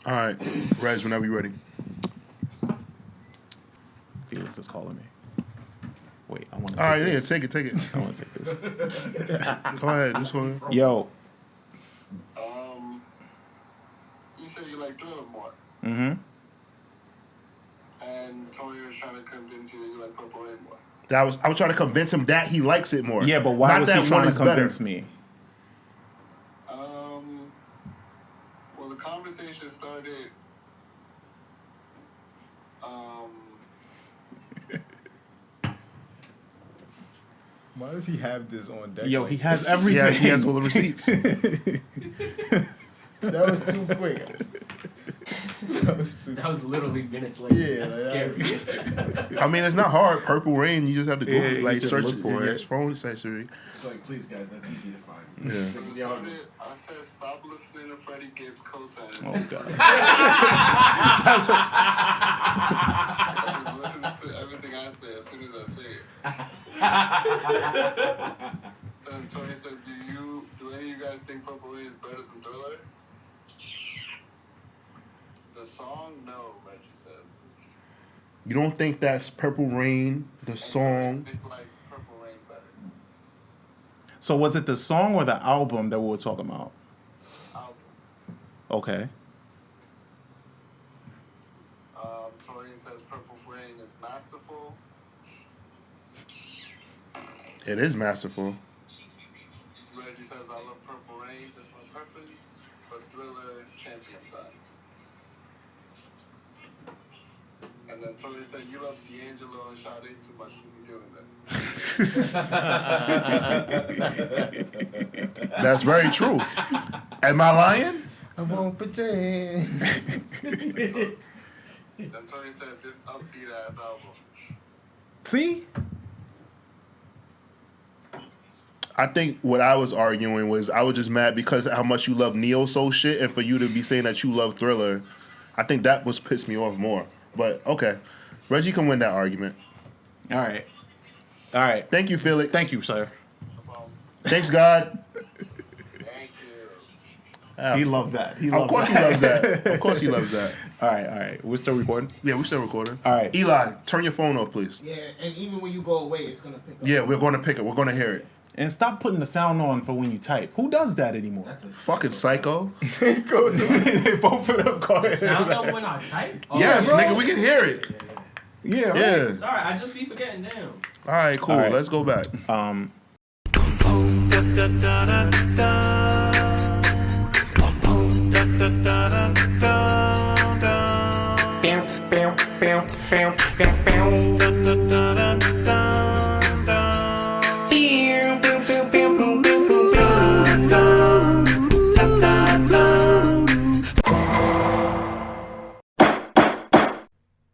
All right, Reg, whenever you're ready. Felix is calling me. Wait, I want to. All right, this. yeah, take it. I want to take this. Go ahead, just go ahead. Yo. You said you like Thriller more. Mm-hmm. And Tori was trying to convince you that you like Purple Rain more. I was trying to convince him that he likes it more. Yeah, but why Not was that he trying one to is convince better. me? Well, the conversation started. Why does he have this on deck? Yo, like he this? has everything. He has all the receipts. That was too quick. That was literally minutes later. Yeah, That's scary. I mean, it's not hard. Purple Rain, you just have to Google it, you like just search look it for in it. your phone accessory. It's like, please, guys, that's easy to find. Yeah. It started, I said, stop listening to Freddie Gibbs co-signers. Oh, God. I just listen to everything I say as soon as I say it. And Tony said, do any of you guys think Purple Rain is better than Thriller? The song, no, Reggie says. You don't think that's Purple Rain, the song? Nick likes Purple Rain better. So was it the song or the album that we were talking about? Album. Okay. Torian says Purple Rain is masterful. It is masterful. Reggie says I love Purple Rain, just my preference, but Thriller champion side. And then Tori said you love D'Angelo and Sade too much to be doing this. That's very true. Am I lying? I won't pretend. Then Tori said this upbeat ass album. See? I think what I was arguing was I was just mad because of how much you love neo soul shit, and for you to be saying that you love Thriller, I think that was pissed me off more. But okay, Reggie can win that argument. All right. All right. Thank you, Felix. Thank you, sir. No problem. Thanks, God. Thank you. He loved that. Of course he loves that. Of course he loves that. All right. We're still recording? Yeah, we're still recording. All right. Eli, turn your phone off, please. Yeah, and even when you go away, it's gonna pick up. Yeah, we're going to pick it. We're going to hear it. And stop putting the sound on for when you type. Who does that anymore? That's a Fucking psycho. They both of them go ahead. sound up when I type. Yes, bro. nigga, we can hear it. Yeah, right. Yeah. Sorry, I just be forgetting. Damn. All right, cool. All right. Let's go back.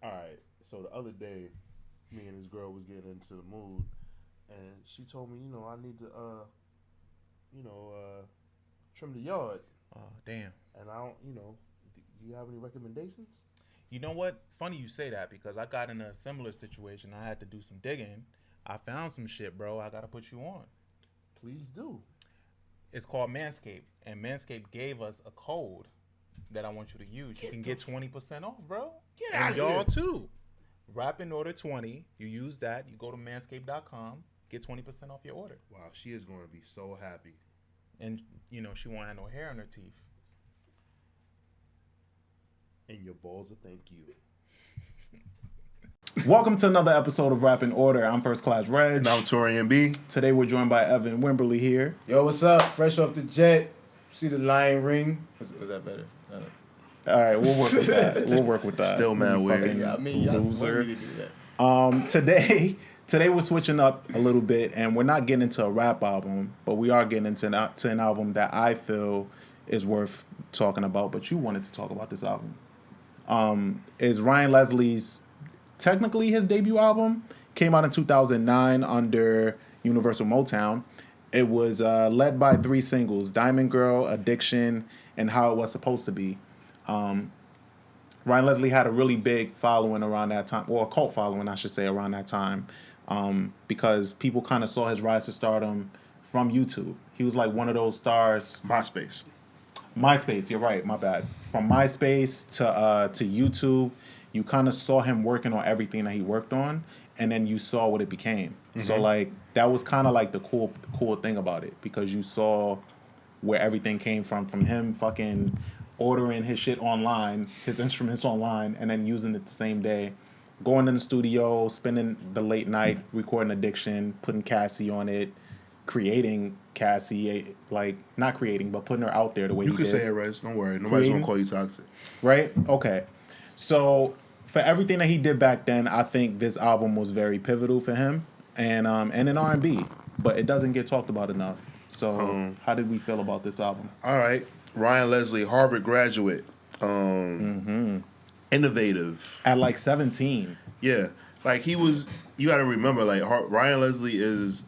Alright, so the other day, me and this girl was getting into the mood, and she told me, I need to, trim the yard. Oh, damn. And I don't, do you have any recommendations? You know what? Funny you say that because I got in a similar situation. I had to do some digging. I found some shit, bro. I got to put you on. Please do. It's called Manscaped, and Manscaped gave us a code that I want you to use. You can get 20% off, bro. Get and outta y'all here. too. Wrap in order 20. You use that. You go to manscaped.com. Get 20% off your order. Wow, she is going to be so happy. And, she won't have no hair on her teeth. And your balls will thank you. Welcome to another episode of Rap in Order. I'm First Class Regg. And I'm Taurian B. Today we're joined by Evan Wimberley here. Yo, what's up? Fresh off the jet. See the lion ring. Was that better? All right, we'll work with that. We'll work with that. Still mad weird. Fucking Yeah, I mean, y'all loser. want me to do that. Today we're switching up a little bit, and we're not getting into a rap album, but we are getting into an album that I feel is worth talking about. But you wanted to talk about this album. Is Ryan Leslie's technically his debut album. Came out in 2009 under Universal Motown. It was led by 3 singles: Diamond Girl, Addiction, and How It Was Supposed to Be. Ryan Leslie had a really big following around that time, or a cult following, I should say, around that time, because people kind of saw his rise to stardom from YouTube. He was like one of those stars. MySpace. MySpace, you're right, my bad. From MySpace to YouTube, you kind of saw him working on everything that he worked on, and then you saw what it became. So like that was kind of like the cool thing about it, because you saw where everything came from him fucking ordering his shit online, his instruments online, and then using it the same day, going in the studio, spending the late night recording Addiction, putting Cassie on it, creating Cassie, like not creating, but putting her out there the way You he can did. say it, Rez. Don't worry. Nobody's Creating. gonna call you toxic. Right? Okay. So for everything that he did back then, I think this album was very pivotal for him, and in R&B, but it doesn't get talked about enough. So how did we feel about this album? All right. Ryan Leslie, Harvard graduate. Innovative. At like 17. Yeah. Like he was, you got to remember, like Ryan Leslie is,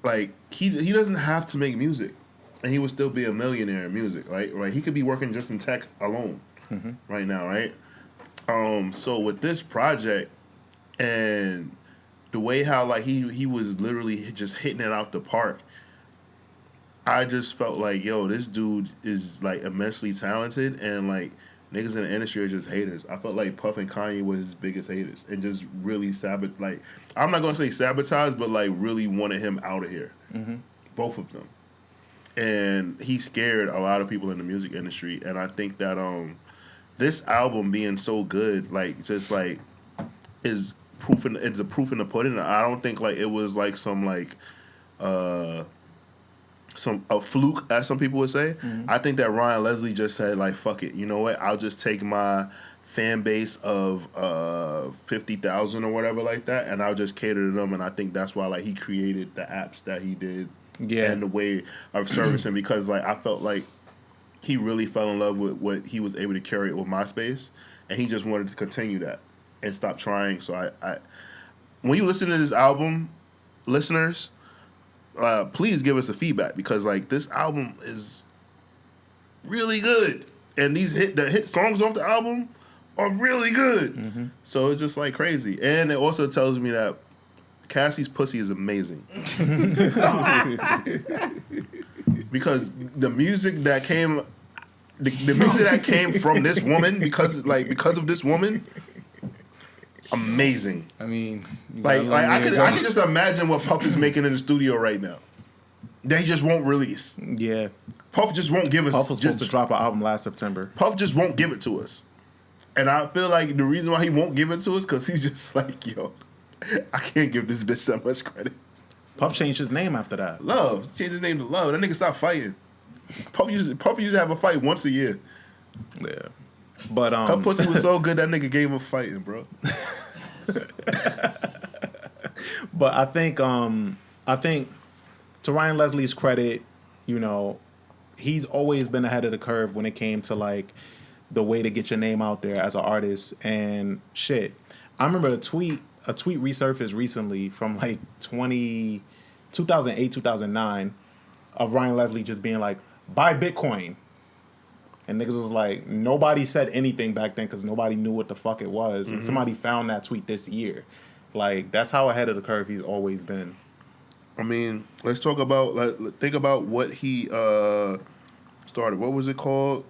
like, he doesn't have to make music, and he would still be a millionaire in music, right? Right. He could be working just in tech alone right now, right? So with this project and the way how like he was literally just hitting it out the park, I just felt like, yo, this dude is like immensely talented, and like niggas in the industry are just haters. I felt like Puff and Kanye was his biggest haters, and just really like, I'm not gonna say sabotage, but like really wanted him out of here. Both of them. And he scared a lot of people in the music industry, and I think that this album being so good, like, just like is it's a proof in the pudding. I don't think like it was like some like a fluke, as some people would say. I think that Ryan Leslie just said like, fuck it, you know what? I'll just take my fan base of 50,000 or whatever like that, and I'll just cater to them. And I think that's why like he created the apps that he did, and the way of servicing, because like I felt like he really fell in love with what he was able to carry with MySpace, and he just wanted to continue that and stop trying. So I when you listen to this album, listeners, please give us a feedback, because like this album is really good, and the hit songs off the album are really good. So it's just like crazy, and it also tells me that Cassie's pussy is amazing. Because the music that came, the music that came from this woman, because of this woman, amazing. I mean, Like I could just imagine what Puff is making in the studio right now. That he just won't release. Yeah. Puff just won't give us. Puff was supposed to drop an album last September. Puff just won't give it to us, and I feel like the reason why he won't give it to us because he's just like, yo, I can't give this bitch that much credit. Puff changed his name after that. Love changed his name to Love. That nigga stopped fighting. Puff used to have a fight once a year. Yeah. But Her pussy was so good that nigga gave him fighting, bro. But I think to Ryan Leslie's credit, you know, he's always been ahead of the curve when it came to like the way to get your name out there as an artist and shit. I remember a tweet resurfaced recently from like 2008, 2009 of Ryan Leslie just being like, buy Bitcoin. And niggas was like, nobody said anything back then because nobody knew what the fuck it was. And somebody found that tweet this year. Like, that's how ahead of the curve he's always been. I mean, let's talk about, think about what he started. What was it called?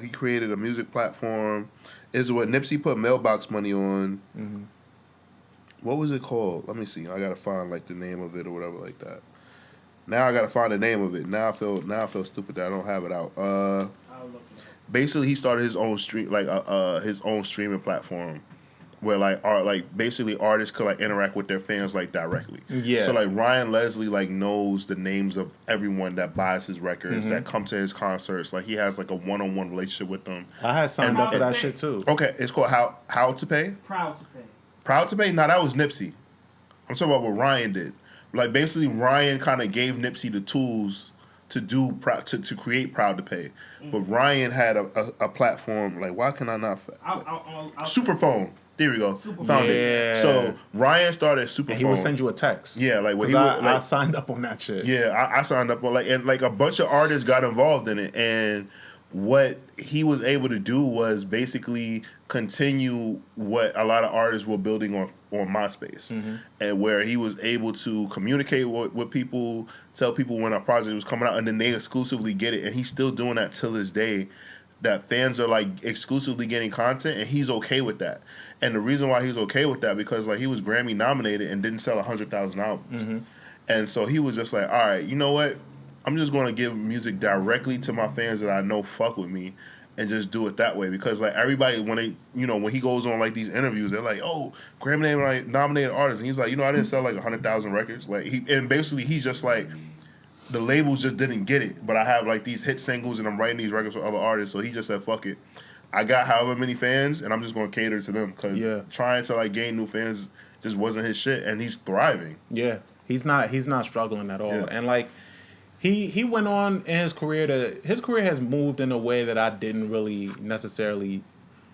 He created a music platform. Is what Nipsey put Mailbox Money on. What was it called? Let me see. I gotta find like the name of it or whatever like that. Now I gotta find the name of it. Now I feel stupid that I don't have it out. Basically, he started his own his own streaming platform, where basically artists could like interact with their fans like directly. Yeah. So like Ryan Leslie like knows the names of everyone that buys his records, that come to his concerts. Like he has like a one-on-one relationship with them. I had signed up for that shit too. Okay, it's called How to Pay. Proud to pay. Proud to Pay? No, that was Nipsey. I'm talking about what Ryan did. Like basically, Ryan kind of gave Nipsey the tools to do to create Proud to Pay, but Ryan had a platform. Like, why can I not? I'll Superphone. There we go. Found Yeah. it. So Ryan started Superphone. And he would send you a text. Yeah, like when I signed up on that shit. Yeah, I signed up on like a bunch of artists got involved in it, and what he was able to do was basically continue what a lot of artists were building on MySpace, and where he was able to communicate with people, tell people when a project was coming out, and then they exclusively get it. And he's still doing that till this day. That fans are like exclusively getting content, and he's okay with that. And the reason why he's okay with that because like he was Grammy nominated and didn't sell 100,000 albums, and so he was just like, all right, you know what? I'm just going to give music directly to my fans that I know fuck with me and just do it that way. Because, like, everybody, when they, when he goes on, like, these interviews, they're like, oh, Grammy nominated artist. And he's like, I didn't sell, like, 100,000 records. Like, and basically, he's just like, the labels just didn't get it. But I have, like, these hit singles and I'm writing these records for other artists. So he just said, fuck it. I got however many fans and I'm just going to cater to them. Because trying to, like, gain new fans just wasn't his shit. And he's thriving. Yeah. He's not struggling at all. Yeah. And, like, He went on in his career his career has moved in a way that I didn't really necessarily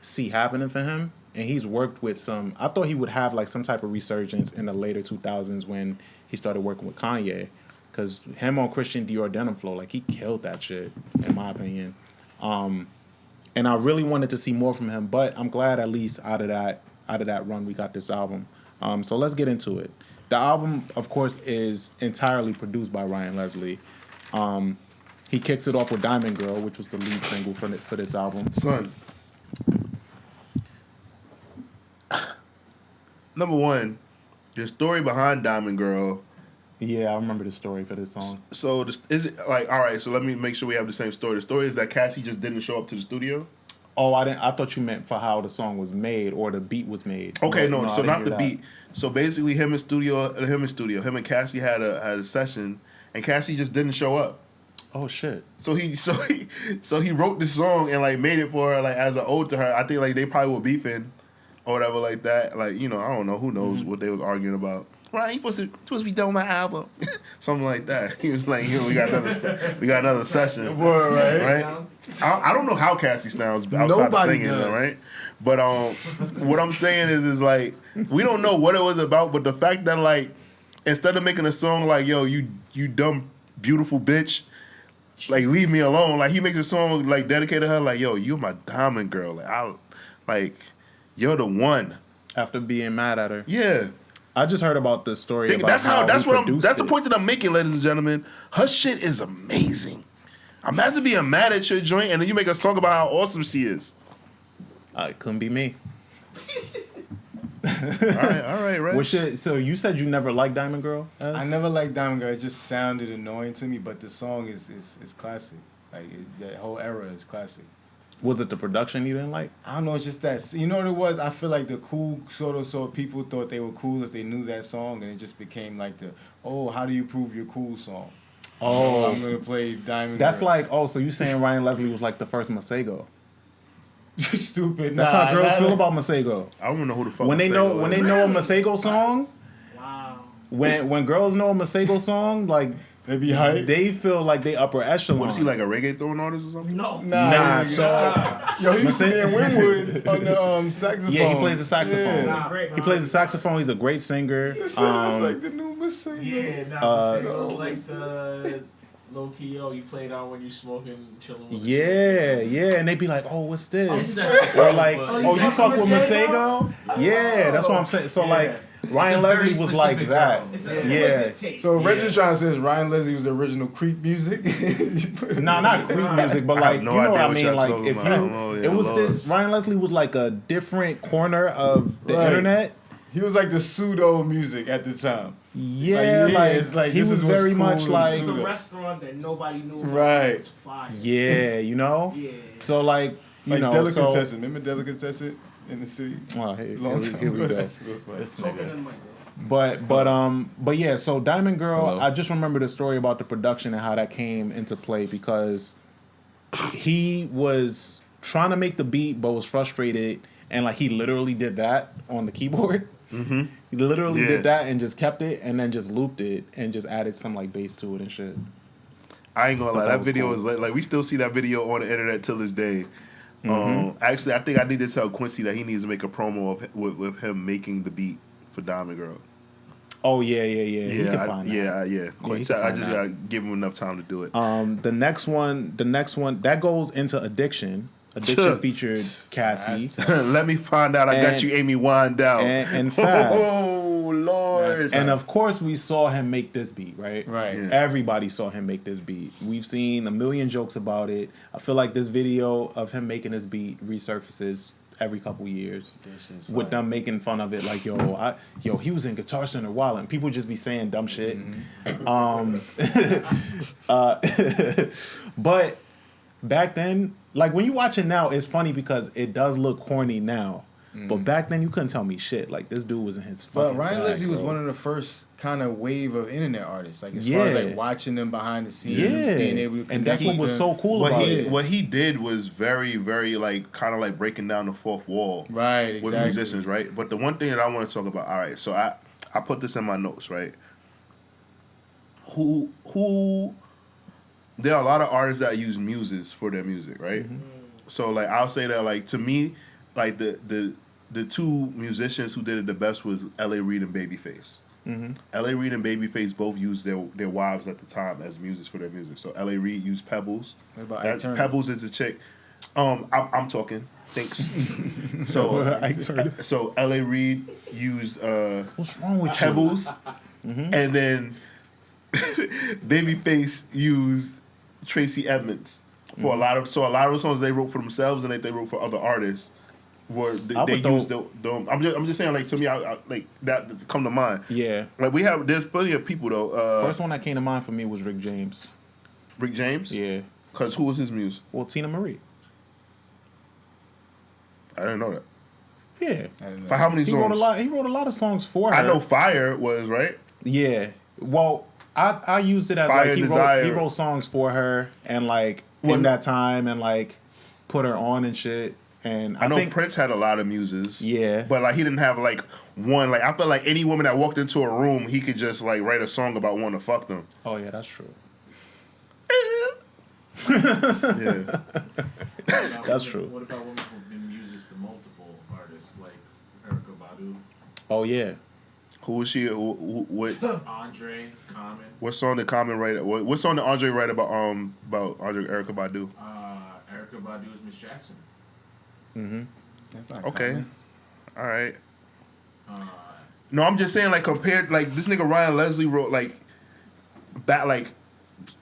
see happening for him. And he's worked with I thought he would have like some type of resurgence in the later 2000s when he started working with Kanye. Because him on Christian Dior Denim Flow, like he killed that shit, in my opinion. And I really wanted to see more from him, but I'm glad at least out of that run we got this album. So let's get into it. The album, of course, is entirely produced by Ryan Leslie. He kicks it off with Diamond Girl, which was the lead single for this album. Son. Number one, the story behind Diamond Girl. Yeah, I remember the story for this song. So, is it like, all right, so let me make sure we have the same story. The story is that Cassie just didn't show up to the studio? Oh, I thought you meant for how the song was made or the beat was made. Okay, no, so not the beat. So basically, him and Cassie had a session, and Cassie just didn't show up. Oh shit! So he wrote this song and like made it for her like as an ode to her. I think like they probably were beefing or whatever like that. Like I don't know, who knows what they was arguing about. Right, you supposed to be done with my album, something like that. He was like, we got another session. Right? I don't know how Cassie sounds outside of singing, though, right? But what I'm saying is like we don't know what it was about, but the fact that like instead of making a song like yo you dumb beautiful bitch, like leave me alone, like he makes a song like dedicated to her, like yo you're my diamond girl, like you're the one. After being mad at her, yeah. I just heard about this story. That's the point that I'm making, ladies and gentlemen. Her shit is amazing. Imagine being mad at your joint and then you make a song about how awesome she is. It couldn't be me. All right, right. So you said you never liked Diamond Girl? I never liked Diamond Girl. It just sounded annoying to me, but the song is classic. Like that whole era is classic. Was it the production you didn't like? I don't know, it's just that. You know what it was? I feel like the cool so people thought they were cool if they knew that song, and it just became like how do you prove you're cool song? Oh, I'm gonna play Diamond That's Girl. like, so you saying Ryan Leslie was like the first Masego? You're stupid. That's how girls feel about Masego. I don't know who the fuck when they know a Masego song. Wow. When girls know a Masego song, like they be hype. They feel like they upper echelon. What is he, like a reggaeton artist or something? No. Nah. Yo, he used to be in Wimberley on the saxophone. Yeah, he plays the saxophone. Yeah. He plays the saxophone. He's a great singer. It's like the new Masego. Yeah, Masego was like the low key, you played on when you smoking, chilling with and they be like, oh, what's this? Or like, you fuck with Masego? Yeah, that's what I'm saying. So like, Ryan Leslie was like that. So Reggie's trying to say is Ryan Leslie was the original creep music? Nah, not creep music, but like, you know what I mean? Like, if it was this, Ryan Leslie was like a different corner of the internet. He was like the pseudo music at the time. Yeah, it's like he was very cool much like the restaurant that nobody knew about. Right. Was fire. Yeah, Yeah. So like, you know, Delicatessen. Remember Delicatessen in the city? Oh, here we go. This nigga. But yeah. So Diamond Girl, I just remember the story about the production and how that came into play because he was trying to make the beat, but was frustrated, and like he literally did that on the keyboard. Mm-hmm. He literally did that and just kept it and then just looped it and just added some like bass to it and shit. I ain't gonna lie, that video cool. is like we still see that video on the internet till this day. Mm-hmm. Actually, I think I need to tell Quincy that he needs to make a promo with him making the beat for Diamond Girl. Oh yeah. He can find that. Yeah. he can I just find that. gotta give him enough time to do it. The next one that goes into Addiction. Addiction featured Cassie. Let me find out. I got And- you, Amy Wineout. and Fab. Oh Lord. And of course, we saw him make this beat, right? Right. Yeah. Everybody saw him make this beat. We've seen a million jokes about it. I feel like this video of him making this beat resurfaces every couple years This is with fire. them making fun of it. Like, he was in Guitar Center Wild, and people just be saying dumb shit. But back then, like when you watch it now, it's funny because it does look corny now. But back then, you couldn't tell me shit. Like this dude was in his But fucking Ryan bag, Leslie was bro. one of the first kind of wave of internet artists. Like as far as Yeah. like watching them behind the scenes, Yeah, being able to and that's what connect was them. so cool what about he it. what he did was very, very like kind of like breaking down the fourth wall Right, with exactly. musicians, right? But the one thing that I want to talk about, all right, so I put this in my notes, right? Who there are a lot of artists that use muses for their music, right? So like I'll say that like to me, like the two musicians who did it the best was L.A. Reid and Babyface. L.A. Reid and Babyface both used their wives at the time as muses for their music. So L.A. Reid used Pebbles. What about That- Ike Turner? Pebbles is a chick. I'm talking. Thanks. So Ike Turner. so L.A. Reid used What's wrong with Pebbles, and then Babyface used Tracy Edmonds for a lot of the songs they wrote for themselves and that they wrote for other artists. Were they used them? I'm just saying, like to me, I like that come to mind. Yeah. Like there's plenty of people though. First one that came to mind for me was Rick James. Rick James. Yeah. Cause who was his muse? Well, Tina Marie. I didn't know that. Yeah. I don't know. For how many He songs? wrote a lot of songs for her. I know Fire was right. Yeah. Well, I used it as Fire like and Desire. he wrote songs for her and like in that time and like put her on and shit. And I know think Prince had a lot of muses. Yeah. But like he didn't have like one. Like I feel like any woman that walked into a room, he could just like write a song about wanting to fuck them. Oh yeah, that's true. Yeah. That's true. What about women who've been muses to multiple artists like Erykah Badu, Oh yeah. Who was she? What Andre, Common? what song did Common write? What song did Andre write about Andre Erykah Badu? Erykah Badu is Miss Jackson. That's not Okay. common. All right. Uh, No, I'm just saying like compared like this nigga Ryan Leslie wrote like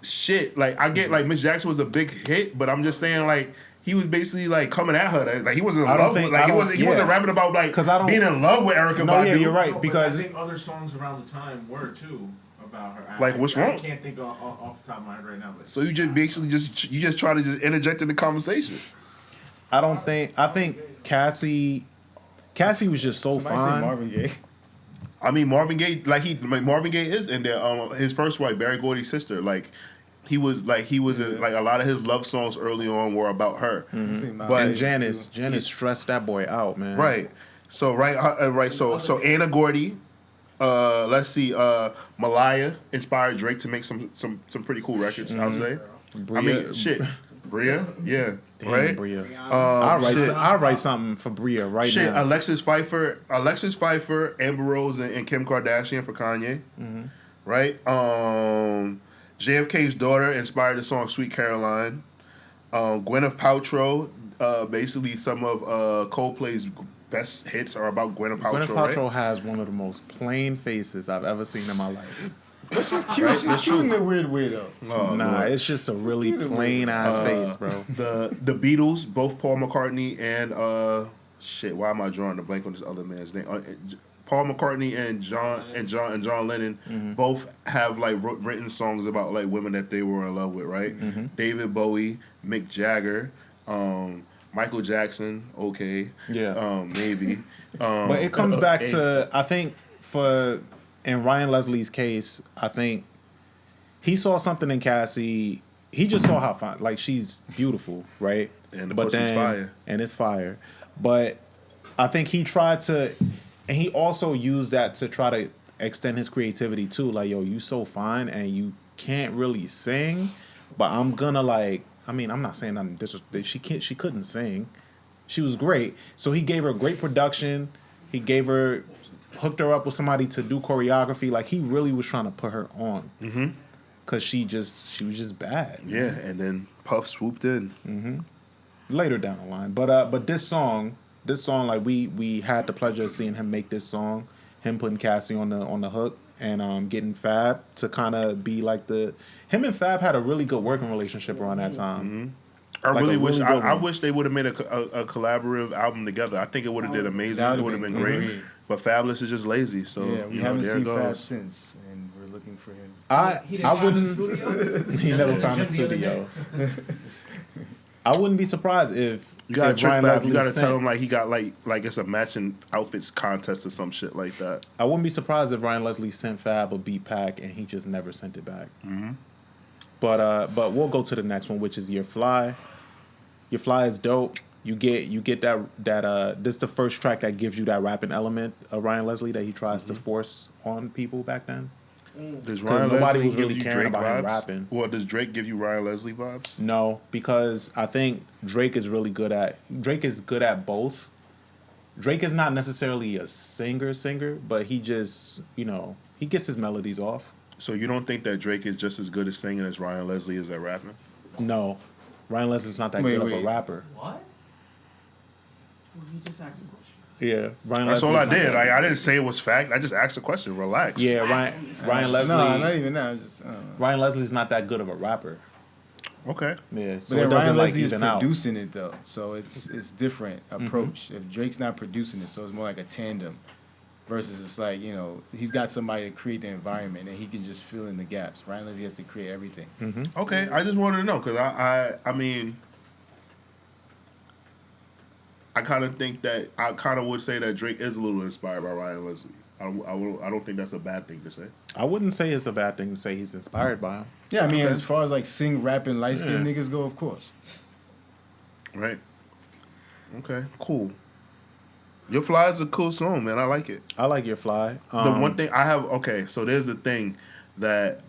shit. Like I get like Miss Jackson was a big hit, but I'm just saying like he was basically like coming at her. Like he wasn't in I don't love with think- like I he don't- wasn't he yeah. wasn't rapping about like 'Cause I don't- being in love with Erykah No, Badu. yeah, you're right. no, but because- I think other songs around the time were too about her. Like, what's I wrong? can't think off the top of my head right now. But So you just basically just try to just interject in the conversation. I think Cassie was just so Somebody say fine. Marvin Gaye. I mean Marvin Gaye Marvin Gaye is in there. His first wife, Barry Gordy's sister, like he was like a lot of his love songs early on were about her. But- And Janice stressed that boy out, man. Right. So right. So Anna Gordy. Let's see. Malaya inspired Drake to make some pretty cool records. I'll say. I mean, shit. Bria. Yeah. Damn, right. Bria. Shit. I'll write something for Bria right Shit. now. Alexis Pfeiffer, Amber Rose, and Kim Kardashian for Kanye. Right. JFK's daughter inspired the song "Sweet Caroline." Gwyneth Paltrow. Basically, some of Coldplay's best hits are about Gwyneth Paltrow. Gwyneth Paltrow Right? has one of the most plain faces I've ever seen in my life. But she's cute. She's cute in a weird way though. Oh, Nah, Lord. it's just a really cute and plain ass face, bro. The Beatles, both Paul McCartney and shit. Why am I drawing the blank on this other man's name? Paul McCartney and John Lennon both have like written songs about like women that they were in love with, right? David Bowie, Mick Jagger, Michael Jackson. Okay, Yeah. maybe. But it comes back to, I think, in Ryan Leslie's case, I think he saw something in Cassie. He just saw how fine, like she's beautiful, right? And the pussy's fire. And it's fire. But I think he tried to, and he also used that to try to extend his creativity too. Like, yo, you so fine and you can't really sing, but I'm gonna like. I mean, I'm not saying nothing disrespectful. She couldn't sing. She was great. So he gave her great production. He gave her hooked her up with somebody to do choreography. Like he really was trying to put her on. Mm-hmm. Cause she was just bad. Yeah, and then Puff swooped in. Later down the line, but this song, like we had the pleasure of seeing him make this song, him putting Cassie on the hook, and getting Fab to kind of be like him and Fab had a really good working relationship around that time. I Like really a wish. really good I one. wish they would have made a collaborative album together. I think it would have did amazing. That It would've would have been been great. great. But Fabulous is just lazy. So Yeah, we you know, haven't there seen it Fab goes. since, and we're looking for him. I wouldn't. He never found a Just the other studio. I wouldn't be surprised if You gotta if trick Ryan Fab. Leslie You gotta sent- tell him like he got like it's a matching outfits contest or some shit like that. I wouldn't be surprised if Ryan Leslie sent Fab a beat pack and he just never sent it back. But we'll go to the next one, which is Your Fly. Your Fly is dope. You get that this is the first track that gives you that rapping element of Ryan Leslie that he tries to force on people back then. Does 'Cause Ryan nobody Leslie was really give you caring Drake about him vibes? rapping. Well, does Drake give you Ryan Leslie vibes? No, because I think Drake is good at both. Drake is not necessarily a singer, but he just, he gets his melodies off. So you don't think that Drake is just as good at singing as Ryan Leslie is at rapping? No, Ryan Leslie's not that Wait, good of wait. a rapper. What? Well, you just asked a question. Yeah, Ryan That's all I Leslie's not did. that- Like, I didn't say it was fact. I just asked a question. Relax. Yeah, Ryan Leslie. No, not even that. Just, Ryan Leslie's not that good of a rapper. Okay. Yeah, but so then it doesn't Ryan like Leslie is even out. producing it though, so it's different approach. If Drake's not producing it, so it's more like a tandem. Versus it's like, he's got somebody to create the environment and he can just fill in the gaps. Ryan Leslie has to create everything. Okay. I just wanted to know because I mean, I kind of think that I kind of would say that Drake is a little inspired by Ryan Leslie. I don't think that's a bad thing to say. I wouldn't say it's a bad thing to say he's inspired by him. Yeah, I mean, Okay. as far as like sing, rapping, light skinned niggas go, of course. Right. Okay. Cool. Your Fly is a cool song, man. I like it. I like Your Fly. The one thing I have, okay, so there's the thing that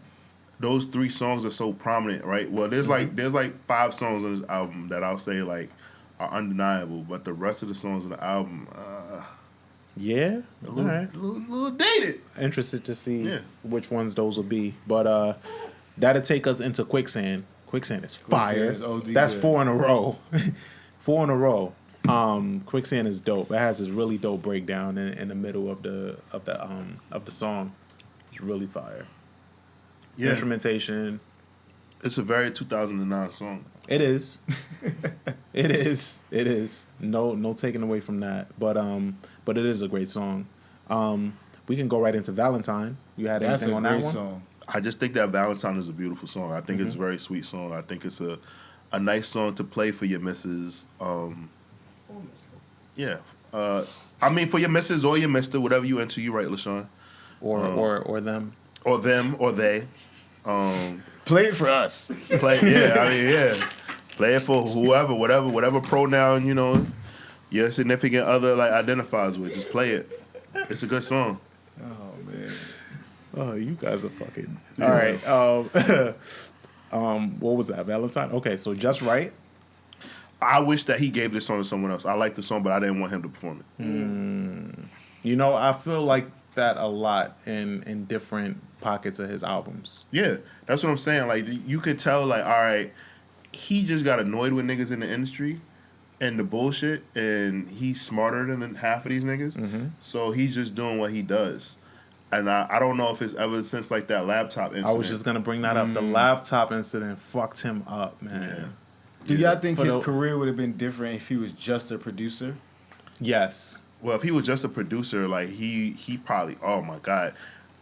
those 3 songs are so prominent, right? Well, there's like 5 songs on this album that I'll say like are undeniable, but the rest of the songs on the album, Yeah, a all little, right. little dated. Interested to see Yeah. which ones those will be. But that'll take us into Quicksand. Quicksand is fire. is OD That's good. 4 in a row. 4 in a row. Quicksand is dope. It has this really dope breakdown in the middle of the song. It's really fire. Yeah, Instrumentation. it's a very 2009 song. It is. It is. No taking away from that. But it is a great song. We can go right into Valentine. You had That's anything a on that great one? song. I just think that Valentine is a beautiful song. I think it's a very sweet song. I think it's a nice song to play for your missus. Yeah. I mean, for your missus or your mister, whatever you into, you right, LaShawn. Or them. Or them or they. Play it for us. Play, yeah. Play it for whoever, whatever pronoun, your significant other like identifies with. Just play it. It's a good song. Oh man. Oh, you guys are fucking. All right. What was that? Valentine? Okay, so Just Right. I wish that he gave this song to someone else. I like the song, but I didn't want him to perform it. I feel like that a lot in different pockets of his albums. Yeah, that's what I'm saying. Like, you could tell, like, all right, he just got annoyed with niggas in the industry and the bullshit, and he's smarter than half of these niggas. So he's just doing what he does. And I don't know if it's ever since, like, that laptop incident. I was just gonna bring that up. The laptop incident fucked him up, man. Yeah. Do y'all think For his the- career would have been different if he was just a producer? Yes. Well, if he was just a producer, like, he probably, oh, my God.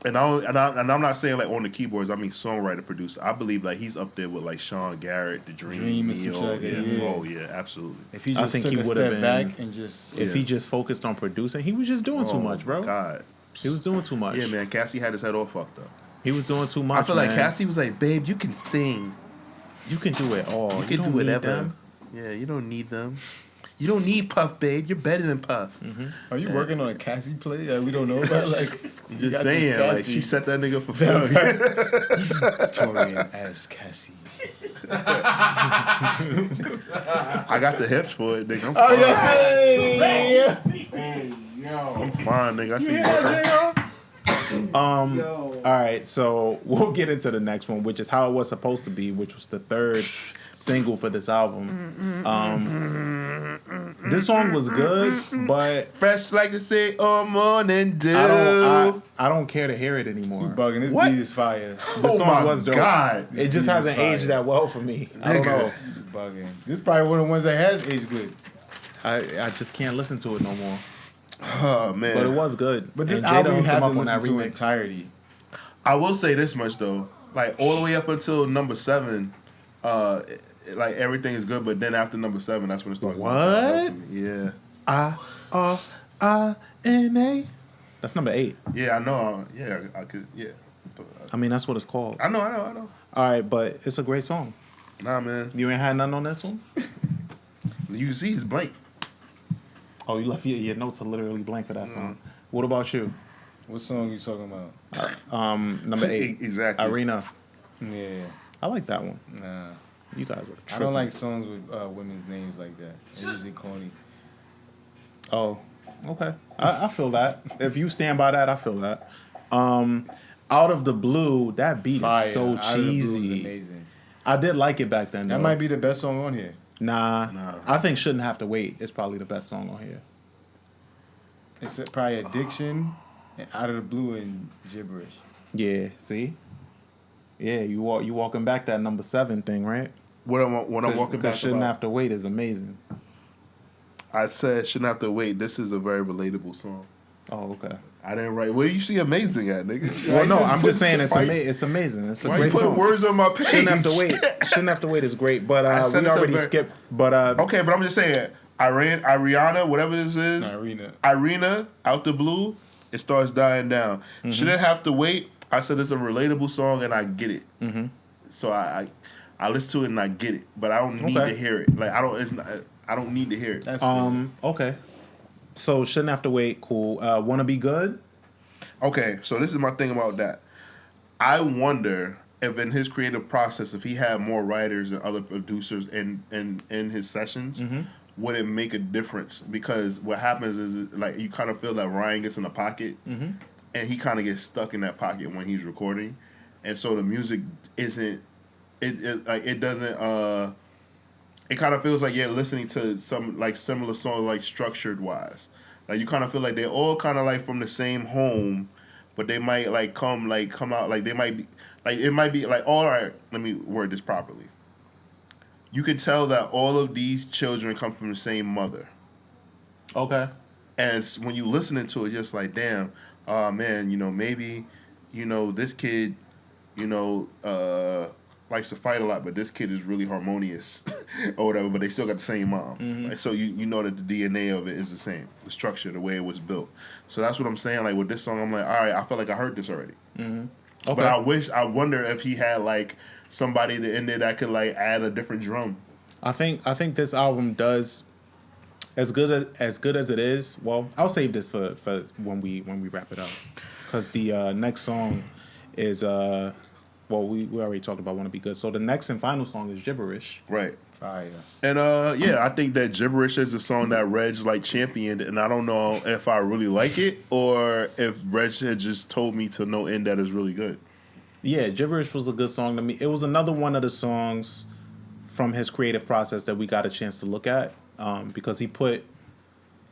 And I'm not saying, like, on the keyboards. I mean songwriter, producer. I believe, like, he's up there with, like, Sean Garrett, The Dream, and some Neo. shit like that, yeah. Oh, yeah, absolutely. If he I just think took he a would have step been- back and just If he just focused on producing, he was just doing too Oh, much, bro. my God. He was doing too much. Yeah, man, Cassie had his head all fucked up. He was doing too much. I feel like man. Cassie was like, babe, you can sing. You can do it all. You can don't do need whatever. them. Yeah, you don't need them. You don't need Puff, babe. You're better than Puff. Are you working on a Cassie play that we don't know about? Like, I'm just saying, like, she set that nigga for failure. Taurian as Cassie. I got the hips for it, nigga. I'm Oh fine. yeah. Hey, I'm fine, nigga. I see you. All right, so we'll get into the next one, which is How It Was Supposed to Be, which was the third single for this album. This song was good, but Fresh like the say on morning dew. I don't care to hear it anymore. You bugging. This What? beat is fire. This Oh song my was dope. God. It just Beat is hasn't fire. aged that well for me. I don't Nigga. know. You bugging. This is probably one of the ones that has aged good. I just can't listen to it no more. Oh man. But it was good. But this And album you Jada have to hooked him up on listen that to remix. entirety. I will say this much though, like all the way up until number 7, like everything is good, but then after number 7, that's when it starts. What? Yeah, I-R-I-N-A. That's number 8. yeah, I know. Yeah, I could. Yeah, I mean, that's what it's called. I know. All right, but it's a great song. Nah, man. You ain't had nothing on this one? You see, it's blank. Oh, you left your notes are literally blank for that song. What about you? What song you talking about? Number 8. Exactly. Arena. Yeah, I like that one. nah. You guys are tripping. I don't like songs with women's names like that. It's usually corny. Oh, okay. I feel that. If you stand by that, I feel that. Out of the Blue, that beat Fire. is so Out of the Blue is cheesy. amazing. I did like it back then, That though. might be the best song on here. Nah, Nah. I think Shouldn't Have to Wait is probably the best song on here. It's probably Addiction, and Out of the Blue, and Gibberish. Yeah, see? Yeah, you walking back that number 7 thing, right? When I'm walking back, Shouldn't Have to Wait is amazing. I said shouldn't have to wait. This is a very relatable song. Oh, okay. I didn't write. Where do you see amazing at, nigga? Well, no, I'm Why just saying it's why- it's amazing. It's a Why you great put song. words on my page? Shouldn't Have to Wait. Shouldn't Have to Wait is great, but I said we it's a already very- skipped. But Okay, but I'm just saying, Ariana, whatever this is, Irina, Out the Blue, it starts dying down. Mm-hmm. Shouldn't have to wait. I said it's a relatable song and I get it. Mm-hmm. So I listen to it and I get it, but I don't need Okay. to hear it. Like I don't need to hear it. That's fair. Okay. So Shouldn't Have to Wait, cool. Wanna Be Good? Okay, so this is my thing about that. I wonder if in his creative process, if he had more writers and other producers in his sessions, Mm-hmm. would it make a difference? Because what happens is like you kind of feel that Ryan gets in a pocket, Mm-hmm. and he kind of gets stuck in that pocket when he's recording, and so the music isn't. It doesn't. It kind of feels like you're listening to some like similar songs, like structured wise. Like you kind of feel like they're all kind of like from the same home, but they might like come out like they might be like it might be like all right. Let me word this properly. You can tell that all of these children come from the same mother, Okay. and when you listening to it, just like damn, man, maybe, this kid, likes to fight a lot, but this kid is really harmonious or whatever, but they still got the same mom. Mm-hmm. Like, so you know that the DNA of it is the same, the structure, the way it was built. So that's what I'm saying. Like with this song, I'm like, all right, I feel like I heard this already. Mm-hmm. Okay. But I wonder if he had like somebody in there that could like add a different drum. I think this album does as good as it is. Well, I'll save this for when we wrap it up, because the next song is well, we already talked about Wanna Be Good. So the next and final song is Gibberish. Right. Fire. And I think that Gibberish is a song that Regg like championed, and I don't know if I really like it or if Regg had just told me to no end that it's really good. Yeah, Gibberish was a good song to me. It was another one of the songs from his creative process that we got a chance to look at, because he put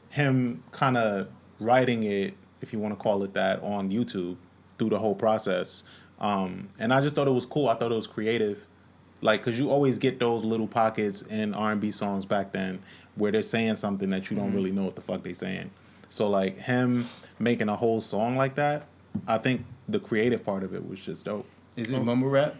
him kind of writing it, if you want to call it that, on YouTube through the whole process. And I just thought it was cool. I thought it was creative. Like, because you always get those little pockets in R&B songs back then where they're saying something that you don't really know what the fuck they're saying. So, like, him making a whole song like that, I think the creative part of it was just dope. Is it mumble rap?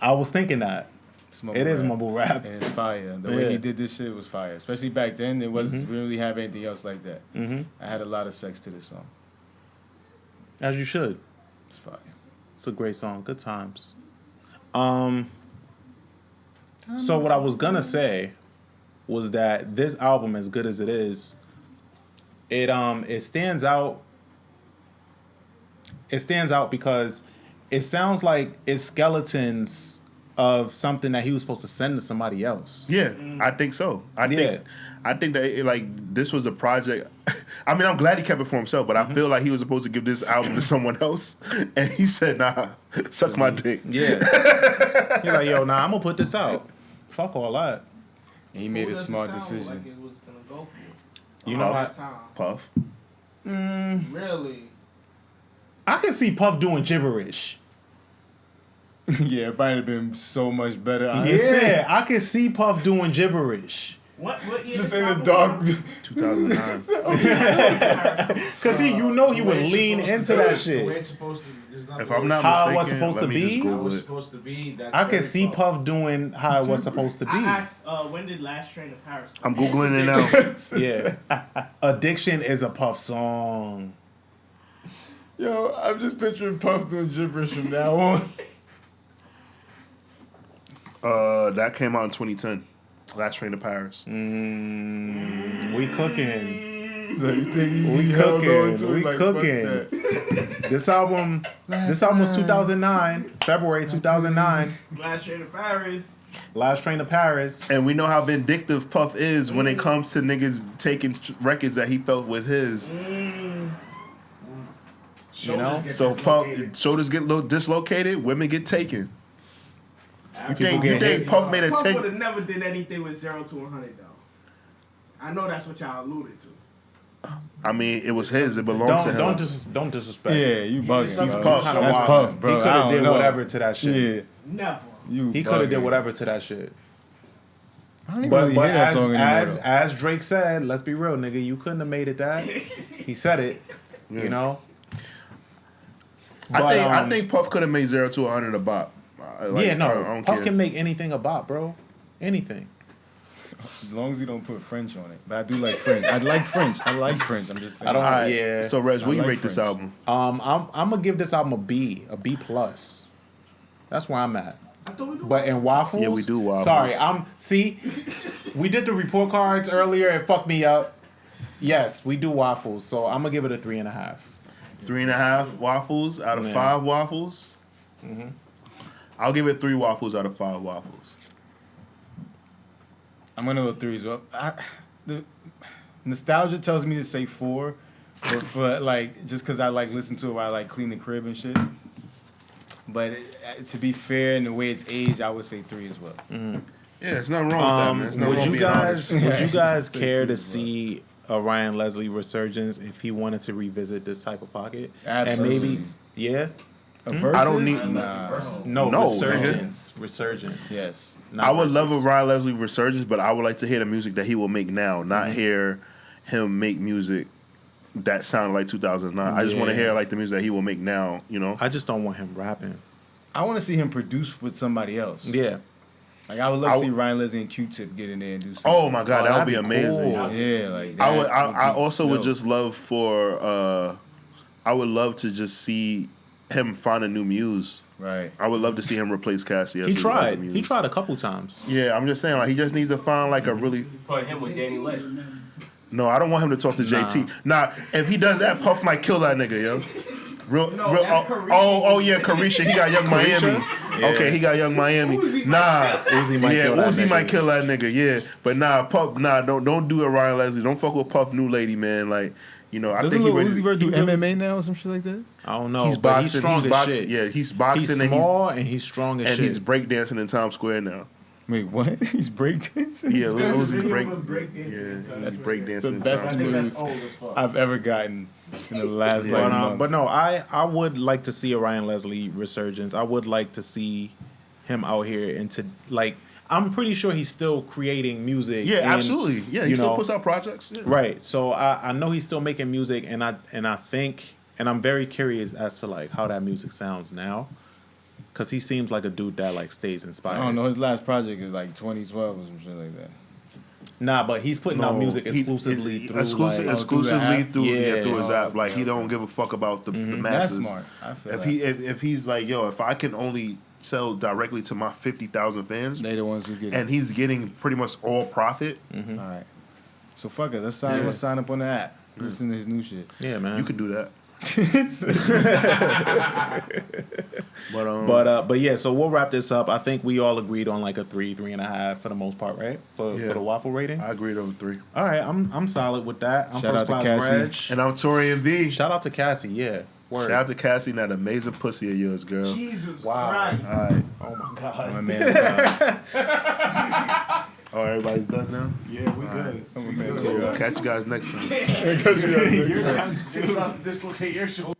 I was thinking that. It's mumble It is rap. mumble rap. And it's fire. The Yeah. way he did this shit was fire. Especially back then, we didn't really have anything else like that. Mm-hmm. I had a lot of sex to this song. As you should. It's fire. It's a great song. Good times. So what I was gonna say was that this album, as good as it is, it stands out. It stands out because it sounds like it's skeletons of something that he was supposed to send to somebody else. Yeah, I think so. I think that like this was a project. I mean, I'm glad he kept it for himself, but I feel like he was supposed to give this album to someone else, and he said, "Nah, suck my dick." Yeah. He's like, yo, nah, I'm gonna put this out. Fuck all that. And he made Who a does it smart sound decision. Like it was gonna go for? You know Puff. what? Puff. Really? I can see Puff doing gibberish. Yeah, it might have been so much better. Honestly. Yeah, I can see Puff doing gibberish. What year? Just did in the Papa dark. come 2009. Cause he, you know, he would lean into that The way shit. it's supposed to. There's nothing If I'm not How it mistaken, was supposed let to me just be? how it Google was it. supposed to be. That's I can very see Puff doing how it was supposed to I be. asked, when did Last Train to Paris come I'm googling it now. Yeah, Addiction is a Puff song. Yo, I'm just picturing Puff doing gibberish from now on. That came out in 2010. Last Train to Paris. We cooking. So you think We he held on cooking. to it We like, fuck cooking. that. This album was 2009, February 2009. Last Train to Paris. Last Train to Paris. And we know how vindictive Puff is when it comes to niggas taking records that he felt was his. You know? So Puff, shoulders get dislocated, women get taken. You think Puff made a Puff take? would have never did anything with 0 to 100 though. I know that's what y'all alluded to. I mean, it was his. It belonged to him. Don't disrespect. Yeah, you bugging. He's bro. Puff. Kinda That's wild. Puff, bro. He could I have don't did know. whatever to that shit. Yeah, Never. you. He could have did bugging. whatever to that shit. I don't even But, really but hear that as, song as anymore. as Drake said, let's be real, nigga, you couldn't have made it that. He said it. You know. I think Puff could have made 0 to 100 a bop. I don't Puff care. can make anything a bop, bro. Anything. As long as you don't put French on it. But I do like French. I like French. I'm just saying. I don't. All right, Yeah. So, Reg, I what you like rate this French. album? I'm gonna give this album a B plus. That's where I'm at. I thought we do. But in waffles, Yeah, we do waffles. Sorry, we did the report cards earlier. It fucked me up. Yes, we do waffles. So I'm gonna give it a 3.5. 3.5 waffles out of Yeah. 5 waffles. I'll give it 3 waffles out of 5 waffles. I'm gonna go 3 as well. The nostalgia tells me to say 4, but for like just because I like listen to it while I like clean the crib and shit. But to be fair, in the way it's aged, I would say 3 as well. Yeah, there's nothing wrong with that, man. There's nothing Would wrong you being guys honest. would you guys Say care 3 to as well. see a Ryan Leslie resurgence if he wanted to revisit this type of pocket? Absolutely. And maybe yeah. A versus? I don't need- Nah. No, No, resurgence. Yes. Not I would love a versus. Ryan Leslie resurgence, but I would like to hear the music that he will make now, not hear him make music that sounded like 2009. I just want to Yeah. hear like the music that he will make now, you know? I just don't want him rapping. I want to see him produce with somebody else. Yeah. Like I would love I to see w- Ryan Leslie and Q-Tip get in there and do something. Oh my God, Oh, that would be that'd be amazing. cool. Yeah, like that. I would. would I be also would dope. just love for. I would love to just see him find a new muse. Right. I would love to see him replace Cassie. As He a tried. muse. He tried a couple times. Yeah, I'm just saying, like he just needs to find like a really. Put him with Danny Lynch. No, I don't want him to talk to JT. Nah, if he does that, Puff might kill that nigga, yo. Real. that's Carisha. Oh yeah, Carisha. He got Young Miami. Yeah. Okay, he got Young Miami. Nah, Uzi might yeah, kill that Uzi nigga. might kill that nigga. Yeah, but nah, Puff. Nah, don't do it, Ryan Leslie. Don't fuck with Puff, new lady, man. Like, you know, I Doesn't think he Lil ready. Uzi Vert do MMA now or some shit like that? I don't know. He's but boxing. He's strong He's as boxing. shit. Yeah, he's boxing He's and small and he's strong as and shit. he's breakdancing in Times Square now. Wait, what? He's breakdancing? Yeah, Lil Uzi video break. of him breakdancing Yeah, in he's Times breakdancing The in best Times I Square. think moves that's old as fuck. I've ever gotten in the last like month. But no, I would like to see a Ryan Leslie resurgence. I would like to see him out here into like. I'm pretty sure he's still creating music. Yeah, and, absolutely. Yeah, he you still know, puts out projects. Yeah. Right. So I know he's still making music, and I think, and I'm very curious as to like how that music sounds now, because he seems like a dude that like stays inspired. I don't know. His last project is like 2012 or some shit like that. Nah, but he's putting out music he- exclusively through exclusively like, through the app? through Yeah. through his app. Like okay, he don't give a fuck about the That's masses. smart. I feel If that. he if he's like, yo, if I can only sell directly to my 50,000 fans, They the ones who get and he's getting pretty much all profit, Mm-hmm. All right. So fuck it. Let's sign up on the app. Listen to his new shit. yeah, man. you could do that. But yeah, so we'll wrap this up. I think we all agreed on like a 3.5 for the most part, right? For the waffle rating. I agreed over 3. All right, I'm solid with that. I'm Shout First out to Class Cassie. Reg. And I'm Taurian B. Shout out to Cassie, yeah. Word. Shout out to Cassie and that amazing pussy of yours, girl. Jesus Wow. Christ. All right. Oh my god. My man. Oh, everybody's done now? Yeah, we good. Cool. Catch you guys next time. You're about to dislocate your shoulder.